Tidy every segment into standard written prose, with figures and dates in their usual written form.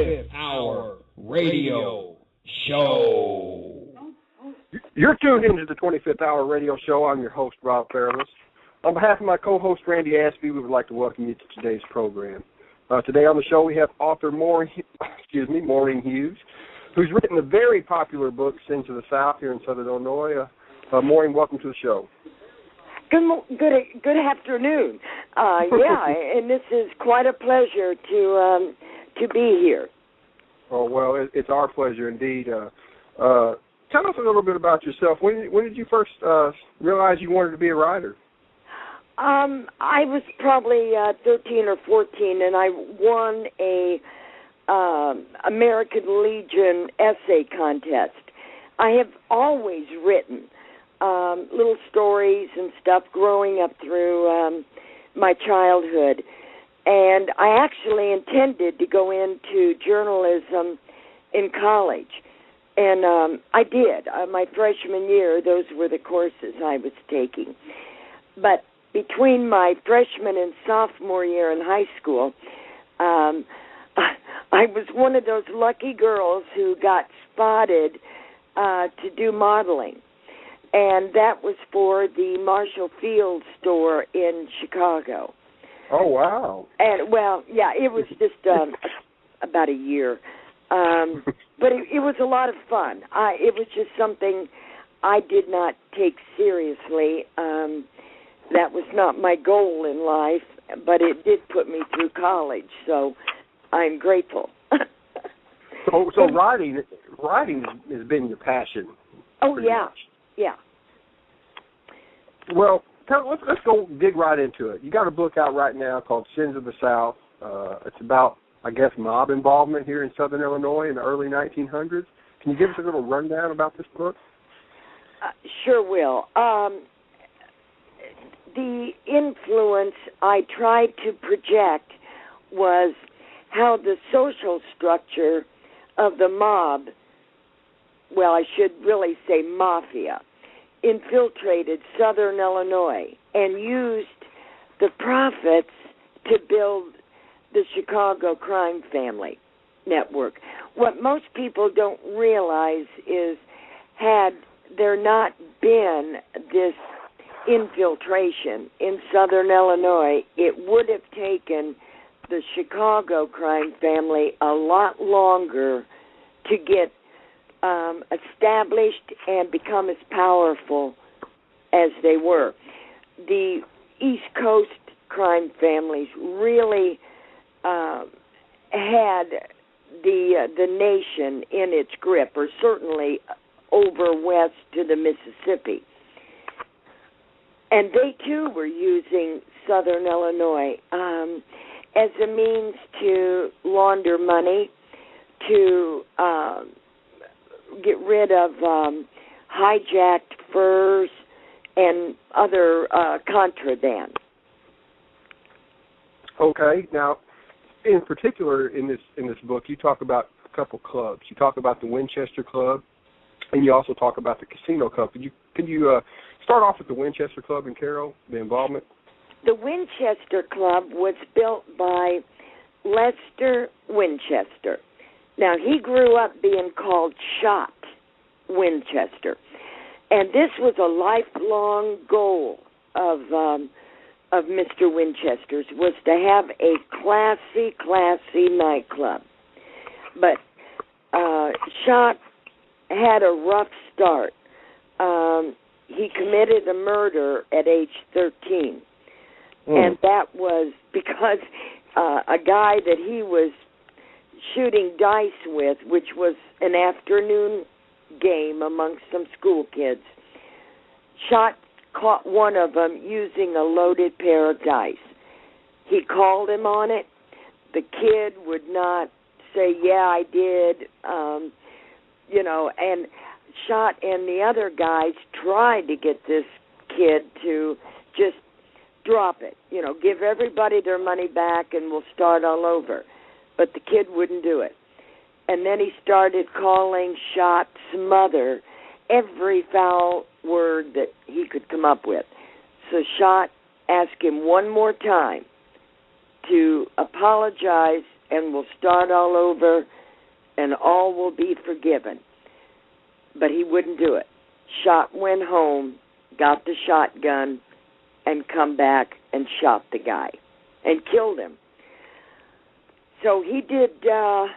25th Hour Radio Show. You're tuned into the 25th Hour Radio Show. I'm your host, Rob Fairless. On behalf of my co-host, Randy Ashby, we would like to welcome you to today's program. Today on the show, we have author Maureen Hughes, who's written a very popular book, Sins of the South, here in Southern Illinois. Maureen, welcome to the show. Good afternoon. And this is quite a pleasure to be here. Oh, well, it's our pleasure indeed. Tell us a little bit about yourself. When did you first realize you wanted to be a writer? I was probably 13 or 14, and I won a American Legion essay contest. I have always written little stories and stuff growing up through my childhood, and I actually intended to go into journalism in college, and I did. My freshman year, those were the courses I was taking. But between my freshman and sophomore year in high school, I was one of those lucky girls who got spotted to do modeling. And that was for the Marshall Field store in Chicago. Oh, wow. And, well, yeah, it was just about a year. But it was a lot of fun. It was just something I did not take seriously. That was not my goal in life, but it did put me through college, so I'm grateful. So writing has been your passion. Oh, yeah, much. Yeah. Well, let's go dig right into it. You got a book out right now called Sins of the South. It's about, I guess, mob involvement here in Southern Illinois in the early 1900s. Can you give us a little rundown about this book? Sure will. The influence I tried to project was how the social structure of the mob, well, I should really say mafia, infiltrated Southern Illinois and used the profits to build the Chicago crime family network. What most people don't realize is, had there not been this infiltration in Southern Illinois, it would have taken the Chicago crime family a lot longer to get established and become as powerful as they were. The East Coast crime families really had the nation in its grip, or certainly over west to the Mississippi. And they, too, were using Southern Illinois as a means to launder money, to get rid of hijacked furs and other contraband. Okay. Now, in particular, in this book, you talk about a couple clubs. You talk about the Winchester Club, and you also talk about the Casino Club. Could you start off with the Winchester Club in Cairo, the involvement? The Winchester Club was built by Lester Winchester. Now, he grew up being called Shot Winchester, and this was a lifelong goal of Mr. Winchester's, was to have a classy nightclub. But Shot had a rough start. He committed a murder at age 13, and that was because a guy that he was shooting dice with, which was an afternoon game amongst some school kids, Shot caught one of them using a loaded pair of dice. He called him on it. The kid would not say, yeah, I did, and Shot and the other guys tried to get this kid to just drop it, give everybody their money back and we'll start all over. But the kid wouldn't do it. And then he started calling Shot's mother every foul word that he could come up with. So Shot asked him one more time to apologize and we'll start all over and all will be forgiven. But he wouldn't do it. Shot went home, got the shotgun, and come back and shot the guy and killed him. So he did, the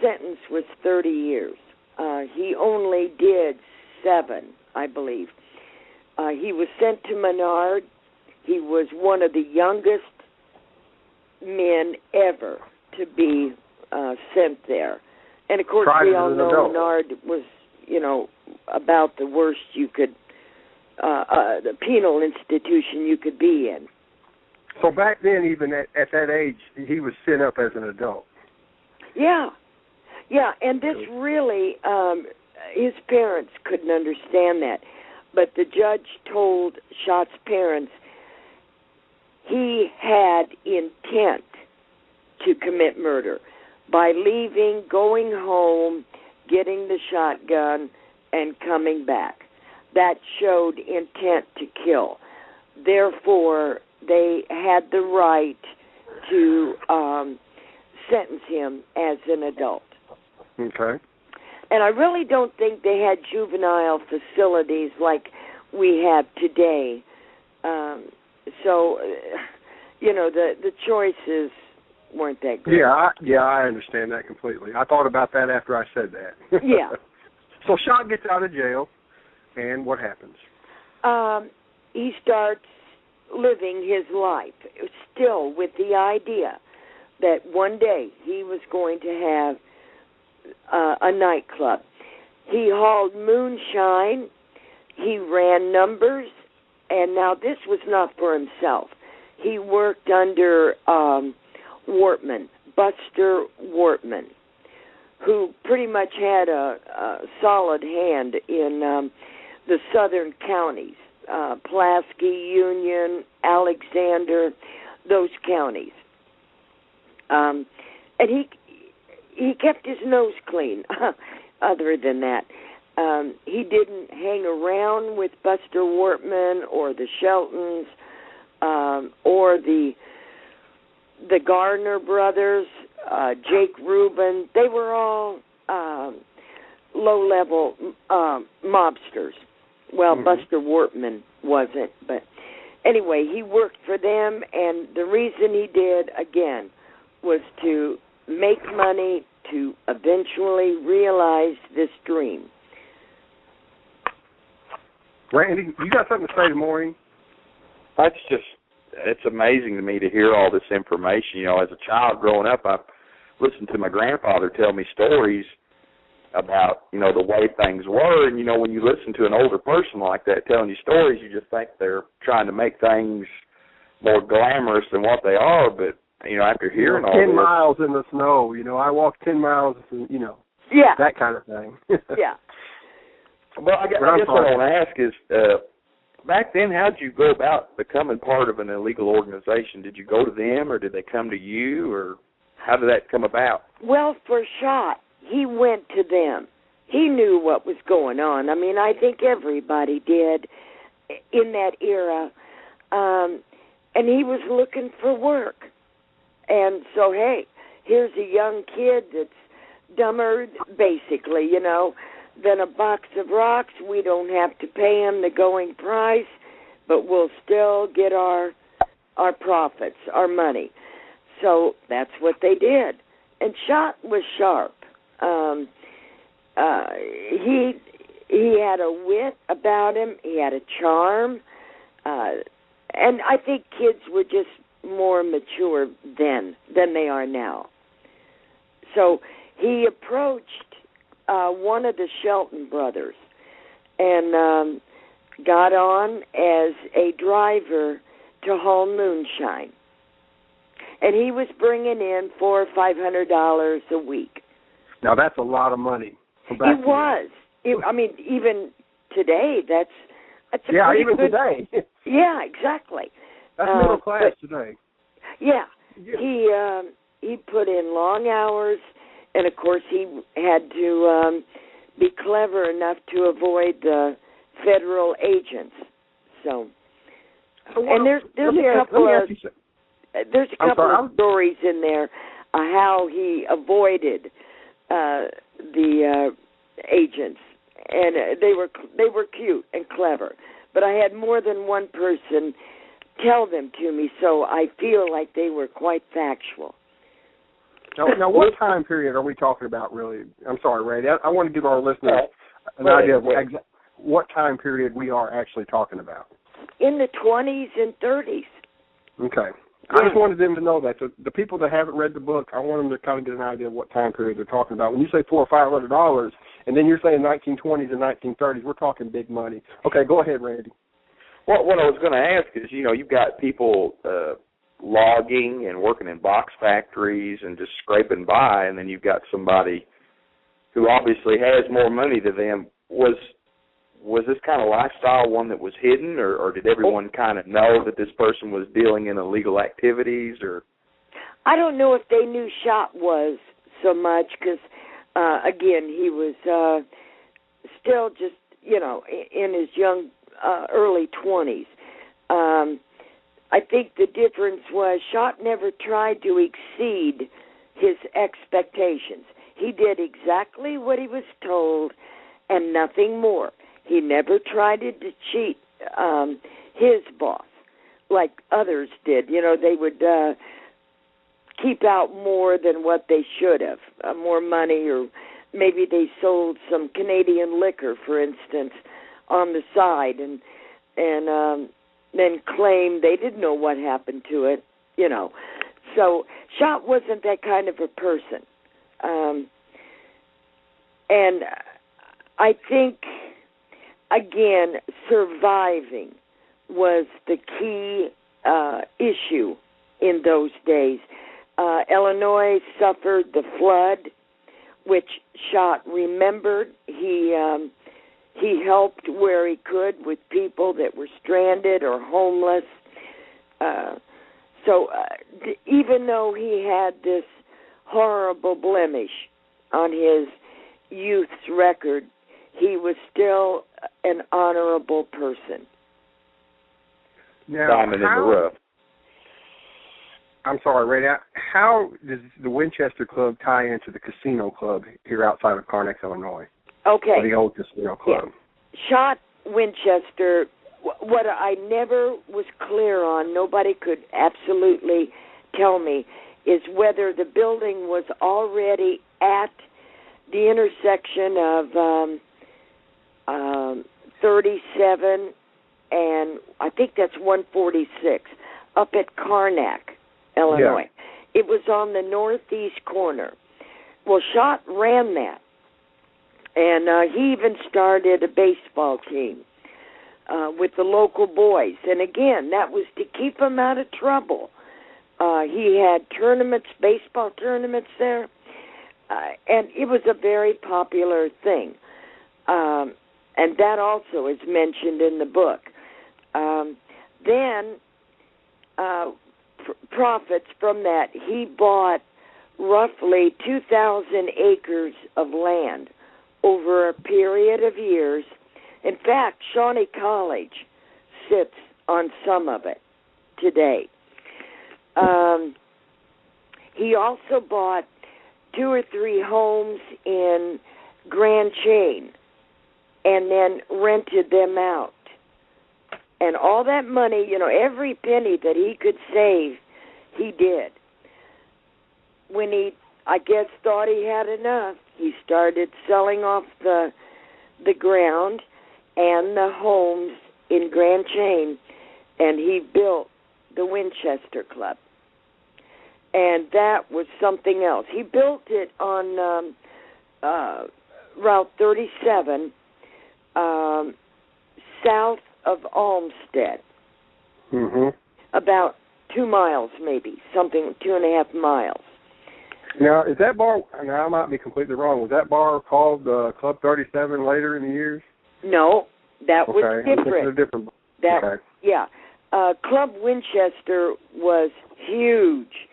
sentence was 30 years. He only did 7, I believe. He was sent to Menard. He was one of the youngest men ever to be sent there. And, of course, we all know Menard was, about the worst you could, the penal institution you could be in. So back then, even at that age, he was sent up as an adult. Yeah. Yeah, and this really, his parents couldn't understand that. But the judge told Schott's parents he had intent to commit murder by leaving, going home, getting the shotgun, and coming back. That showed intent to kill. Therefore, they had the right to sentence him as an adult. Okay. And I really don't think they had juvenile facilities like we have today. The choices weren't that good. I understand that completely. I thought about that after I said that. Yeah. So Schott gets out of jail, and what happens? He starts living his life, still with the idea that one day he was going to have a nightclub. He hauled moonshine, he ran numbers, and now this was not for himself. He worked under Wortman, Buster Wortman, who pretty much had a solid hand in the southern counties, Pulaski, Union, Alexander, those counties. And he kept his nose clean. Other than that, he didn't hang around with Buster Wortman or the Sheltons or the Gardner brothers, Jake Rubin. They were all low-level mobsters. Well, Buster Wortman wasn't, but anyway, he worked for them, and the reason he did, again, was to make money to eventually realize this dream. Randy, you got something to say to Maureen? It's amazing to me to hear all this information. As a child growing up, I listened to my grandfather tell me stories about, the way things were. And, when you listen to an older person like that telling you stories, you just think they're trying to make things more glamorous than what they are. But, after hearing all 10 this, miles in the snow, I walked 10 miles, yeah, that kind of thing. Yeah. Well, I guess what I want to ask is, back then, how did you go about becoming part of an illegal organization? Did you go to them, or did they come to you, or how did that come about? Well, for Schott, he went to them. He knew what was going on. I mean, I think everybody did in that era. And he was looking for work. And so, hey, here's a young kid that's dumber, basically, than a box of rocks. We don't have to pay him the going price, but we'll still get our profits, our money. So that's what they did. And Schott was sharp. He had a wit about him. He had a charm. And I think kids were just more mature then than they are now. So he approached one of the Shelton brothers and got on as a driver to haul moonshine. And he was bringing in $400 or $500 a week. Now, that's a lot of money. It was. Even today, that's a pretty even good, today. Yeah, exactly. That's middle class today. Yeah. He put in long hours, and, of course, he had to be clever enough to avoid the federal agents. And there's a couple of stories in there how he avoided the agents, and they were cute and clever. But I had more than one person tell them to me, so I feel like they were quite factual. Now, what time period are we talking about, really? I'm sorry, Randy. I want to give our listeners an idea of what time period we are actually talking about. In the 20s and 30s. Okay. I just wanted them to know that. The people that haven't read the book, I want them to kind of get an idea of what time period they're talking about. When you say $400 or $500, and then you're saying 1920s and 1930s, we're talking big money. Okay, go ahead, Randy. Well, what I was going to ask is, you've got people logging and working in box factories and just scraping by, and then you've got somebody who obviously has more money than them. Was this kind of lifestyle one that was hidden, or did everyone kind of know that this person was dealing in illegal activities? Or I don't know if they knew Schott was so much because, again, he was still just, in his young, early 20s. I think the difference was Schott never tried to exceed his expectations. He did exactly what he was told and nothing more. He never tried to cheat his boss like others did. They would keep out more than what they should have, more money, or maybe they sold some Canadian liquor, for instance, on the side, and then claim they didn't know what happened to it, So Schott wasn't that kind of a person. And I think, again, surviving was the key issue in those days. Illinois suffered the flood, which Schott remembered. He helped where he could with people that were stranded or homeless. So even though he had this horrible blemish on his youth's record, he was still an honorable person. Now, diamond in the rough. I'm sorry, Ray. How does the Winchester Club tie into the casino club here outside of Karnak, Illinois? Okay. Or the old casino club. Yeah. Schott Winchester, what I never was clear on, nobody could absolutely tell me, is whether the building was already at the intersection of 37 and I think that's 146 up at Karnak, Illinois. Yeah. It was on the northeast corner. Well, Schott ran that, and he even started a baseball team with the local boys. And again, that was to keep him out of trouble. He had tournaments, baseball tournaments there, and it was a very popular thing. And that also is mentioned in the book. Then profits from that, he bought roughly 2,000 acres of land over a period of years. In fact, Shawnee College sits on some of it today. He also bought 2 or 3 homes in Grand Chain and then rented them out. And all that money, every penny that he could save, he did. When he, I guess, thought he had enough, he started selling off the ground and the homes in Grand Chain, and he built the Winchester Club. And that was something else. He built it on Route 37, south of Olmsted. Mm-hmm. About 2 miles, maybe, 2.5 miles. Now, is that bar, now I might be completely wrong, was that bar called Club 37 later in the years? No, that was different. Different. Okay. Yeah. Club Winchester was huge.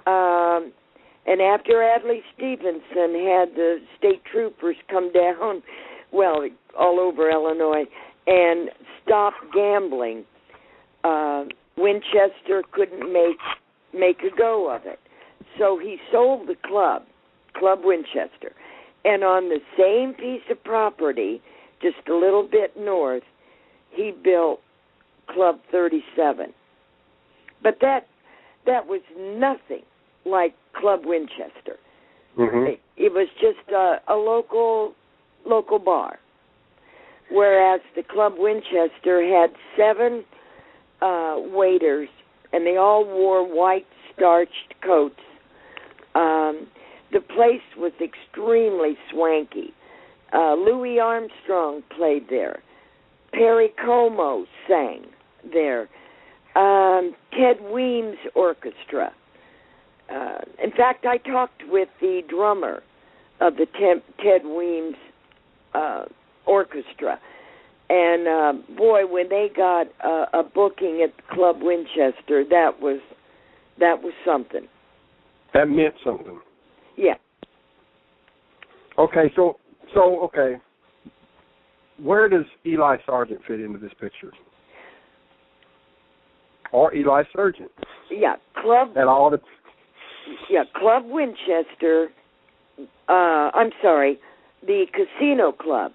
And after Adlai Stevenson had the state troopers come down, well, all over Illinois, and stop gambling, Winchester couldn't make a go of it. So he sold the club Club Winchester. And on the same piece of property, just a little bit north, he built Club 37. But that was nothing like Club Winchester. Mm-hmm. It was just a local bar, whereas the Club Winchester had 7 waiters, and they all wore white starched coats. The place was extremely swanky. Louis Armstrong played there. Perry Como sang there. Ted Weems Orchestra. In fact, I talked with the drummer of the Ted Weems Orchestra, and boy, when they got a booking at the Club Winchester, that was something. That meant something. Yeah. Okay, so okay, where does Eli Sergent fit into this picture? Or Eli Sergent? Yeah, Club. And all the. Yeah, Club Winchester. I'm sorry, the Casino Club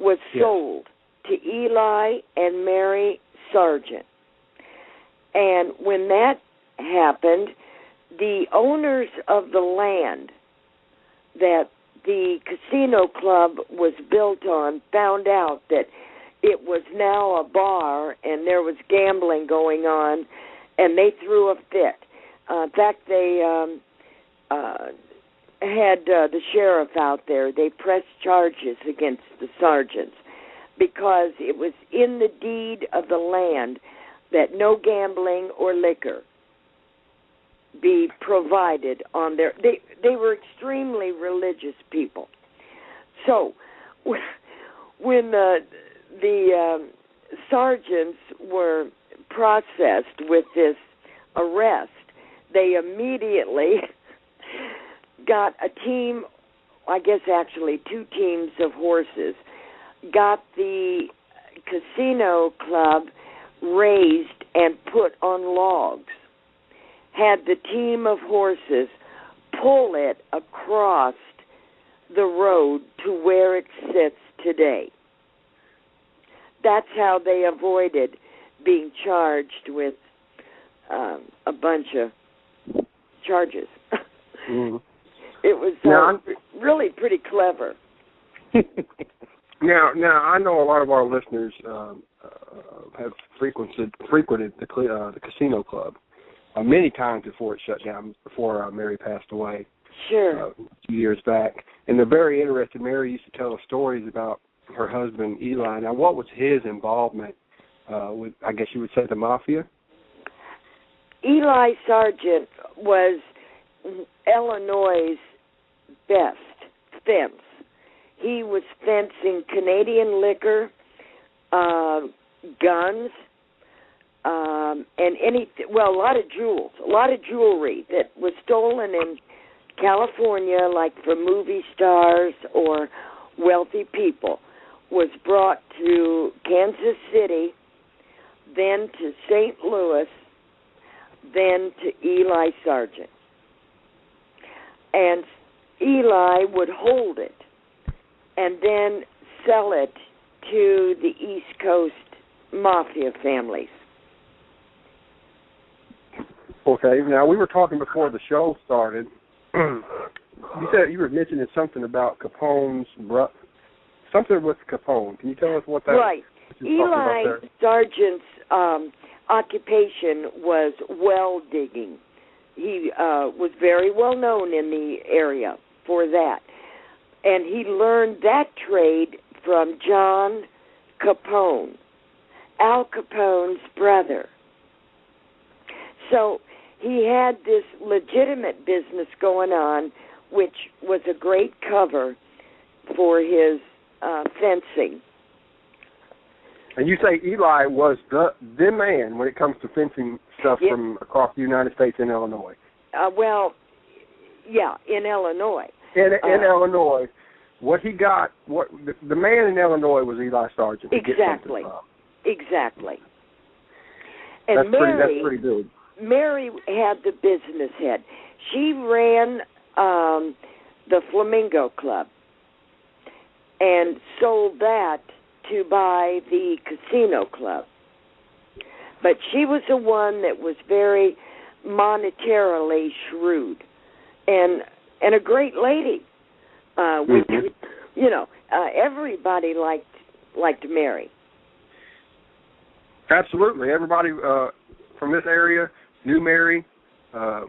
was sold to Eli and Mary Sergent, and when that happened, the owners of the land that the Casino Club was built on found out that it was now a bar and there was gambling going on, and they threw a fit. In fact, they had the sheriff out there. They pressed charges against the sergeants because it was in the deed of the land that no gambling or liquor be provided on their. They were extremely religious people. So when the sergeants were processed with this arrest, they immediately got a team, I guess actually 2 teams of horses, got the Casino Club raised and put on logs, had the team of horses pull it across the road to where it sits today. That's how they avoided being charged with a bunch of charges. Mm-hmm. It was really pretty clever. Now, I know a lot of our listeners have frequented the Casino Club many times before it shut down, before Mary passed away. Sure. A few years back. And they're very interested. Mary used to tell us stories about her husband, Eli. Now, what was his involvement with, I guess you would say, the Mafia? Eli Sergent was Illinois' best fence. He was fencing Canadian liquor, guns, and a lot of jewels, a lot of jewelry that was stolen in California, like from movie stars or wealthy people, was brought to Kansas City, then to St. Louis, then to Eli Sergent. And Eli would hold it and then sell it to the East Coast Mafia families. Okay, now we were talking before the show started. You said you were mentioning something about Capone's something with Capone. Can you tell us what that? Right. Eli Sergent's occupation was well digging. He was very well known in the area for that, and he learned that trade from John Capone, Al Capone's brother. So he had this legitimate business going on, which was a great cover for his fencing. And you say Eli was the man when it comes to fencing stuff from across the United States and Illinois. In Illinois. In Illinois, what he got, the man in Illinois was Eli Sergent. Exactly. Exactly. That's And pretty good. Mary had the business head. She ran the Flamingo Club and sold that to buy the Casino Club. But she was the one that was very monetarily shrewd and a great lady. Which, everybody liked Mary. Absolutely. Everybody from this area knew Mary. Like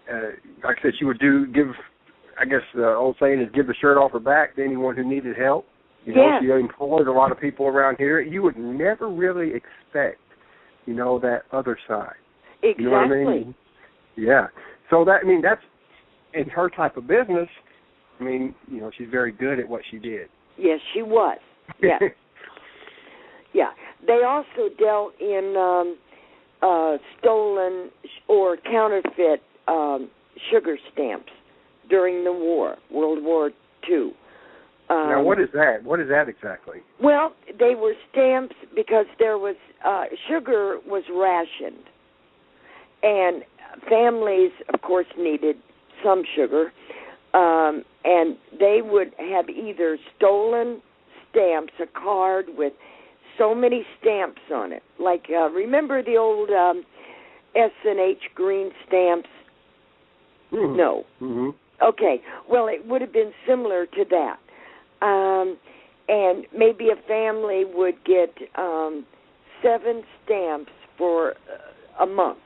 I said, she would give, I guess the old saying is, give the shirt off her back to anyone who needed help. She employed a lot of people around here. You would never really expect, that other side. Exactly. You know what I mean? Yeah. So that's in her type of business. She's very good at what she did. Yes, she was. Yeah. Yeah. They also dealt in stolen or counterfeit sugar stamps during the war, World War II. Now, what is that? What is that exactly? Well, they were stamps because there was sugar was rationed, and families, of course, needed some sugar, and they would have either stolen stamps, a card with so many stamps on it, like remember the old S&H green stamps? Mm-hmm. No. Mm-hmm. Okay. Well, it would have been similar to that. And maybe a family would get 7 stamps for a month.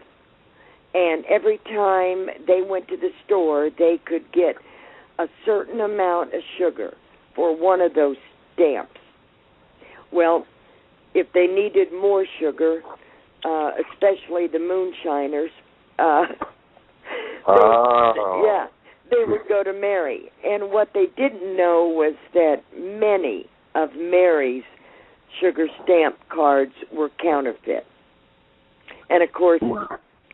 And every time they went to the store, they could get a certain amount of sugar for one of those stamps. Well, if they needed more sugar, especially the moonshiners, they would go to Mary. And what they didn't know was that many of Mary's sugar stamp cards were counterfeit. And of course,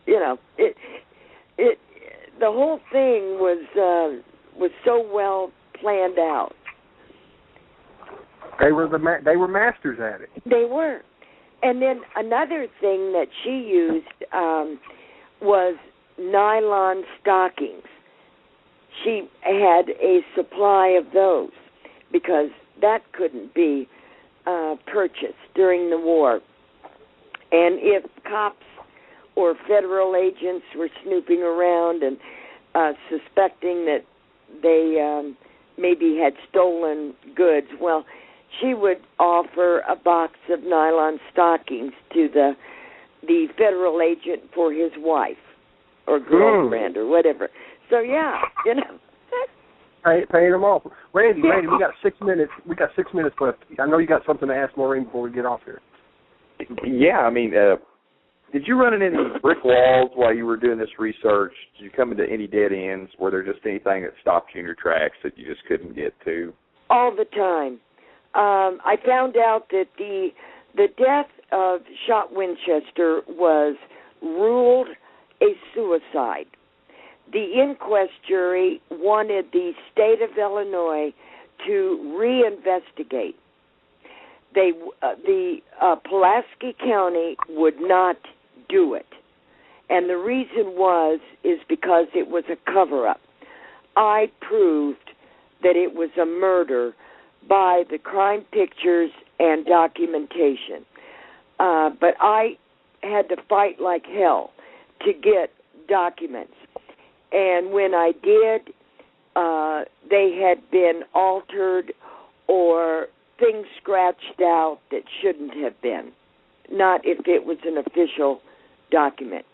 the whole thing was so well planned out. They were masters at it. They were. And then another thing that she used was nylon stockings. She had a supply of those because that couldn't be purchased during the war. And if cops or federal agents were snooping around and suspecting that they maybe had stolen goods, well, she would offer a box of nylon stockings to the federal agent for his wife or girlfriend or whatever. So paying them off. Randy, we got 6 minutes. We got 6 minutes left. I know you got something to ask Maureen before we get off here. Yeah, did you run into any brick walls while you were doing this research? Did you come into any dead ends? Were there just anything that stopped you in your tracks that you just couldn't get to? All the time. I found out that the death of Schott Winchester was ruled a suicide. The inquest jury wanted the state of Illinois to reinvestigate. The Pulaski County would not do it. And the reason is because it was a cover-up. I proved that it was a murder by the crime pictures and documentation. But I had to fight like hell to get documents. And when I did, they had been altered or things scratched out that shouldn't have been, not if it was an official document.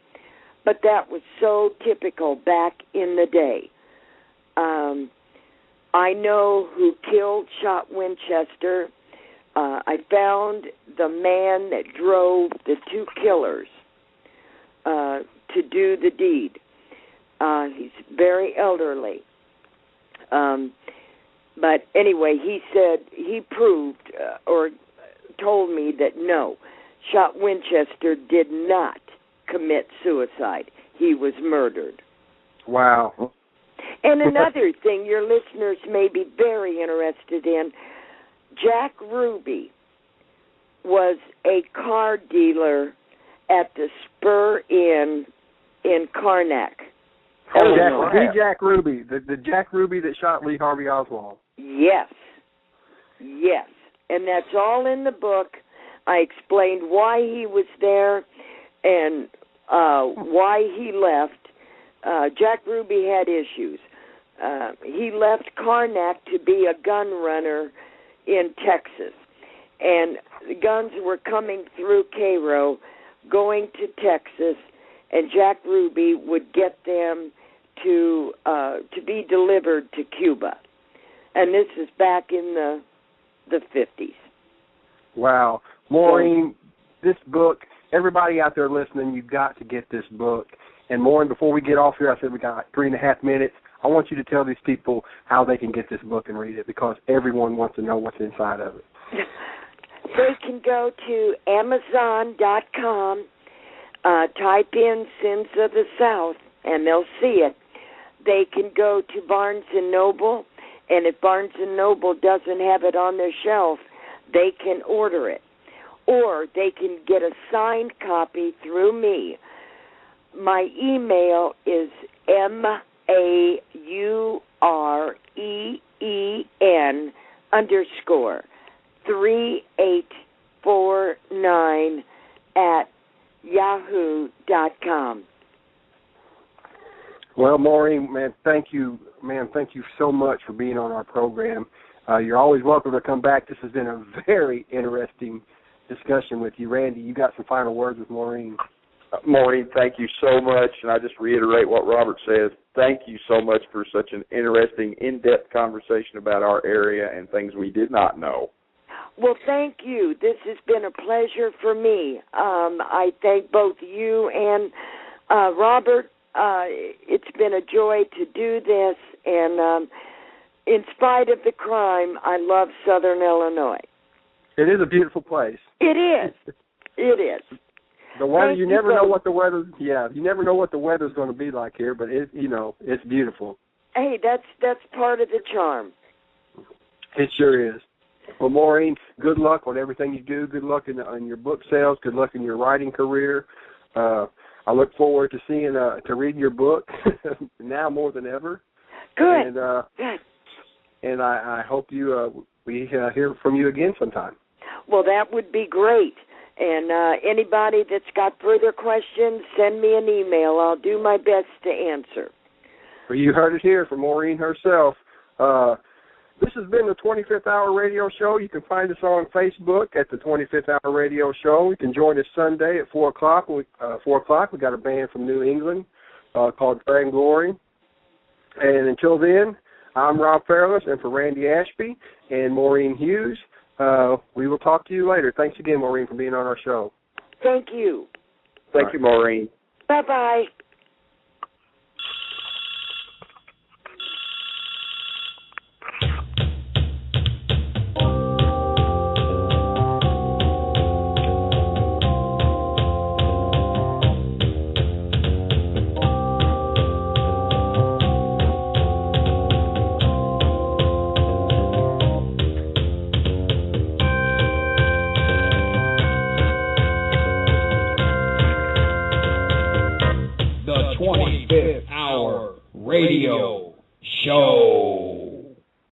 But that was so typical back in the day. I know who killed Schott Winchester. I found the man that drove the 2 killers to do the deed. He's very elderly. But anyway, he said he proved or told me that no, Schott Winchester did not commit suicide. He was murdered. Wow. And another thing your listeners may be very interested in, Jack Ruby was a car dealer at the Spur Inn in Karnak. Jack Ruby, the Jack Ruby that shot Lee Harvey Oswald. Yes. And that's all in the book. I explained why he was there and why he left. Jack Ruby had issues. He left Karnak to be a gun runner in Texas. And the guns were coming through Cairo, going to Texas, and Jack Ruby would get them to be delivered to Cuba. And this is back in the 50s. Wow. Maureen, this book, everybody out there listening, you've got to get this book. And Maureen, before we get off here, I said we got 3.5 minutes. I want you to tell these people how they can get this book and read it, because everyone wants to know what's inside of it. They can go to Amazon.com, type in Sins of the South, and they'll see it. They can go to Barnes & Noble, and if Barnes & Noble doesn't have it on their shelf, they can order it. Or they can get a signed copy through me. My email is MAUREN_3849@yahoo.com. Well, Maureen, man, thank you so much for being on our program. You're always welcome to come back. This has been a very interesting discussion with you. Randy, you got some final words with Maureen. Maureen, thank you so much, and I just reiterate what Robert says. Thank you so much for such an interesting, in-depth conversation about our area and things we did not know. Well, thank you. This has been a pleasure for me. I thank both you and Robert. It's been a joy to do this, and in spite of the crime, I love Southern Illinois. It is a beautiful place. It is. It is. The weather, you never know what the weather. Yeah, you never know what the weather's going to be like here, but it's beautiful. Hey, that's part of the charm. It sure is. Well, Maureen, good luck on everything you do. Good luck in your book sales. Good luck in your writing career. I look forward to seeing to reading your book now more than ever. Good. Good. And I hope we hear from you again sometime. Well, that would be great. And anybody that's got further questions, send me an email. I'll do my best to answer. Well, you heard it here from Maureen herself. This has been the 25th Hour Radio Show. You can find us on Facebook at the 25th Hour Radio Show. You can join us Sunday at 4 o'clock. 4 o'clock, we got a band from New England called Grand Glory. And until then, I'm Rob Fairless, and for Randy Ashby and Maureen Hughes, we will talk to you later. Thanks again, Maureen, for being on our show. Thank you. Thank you, Maureen. Bye-bye. Radio Show.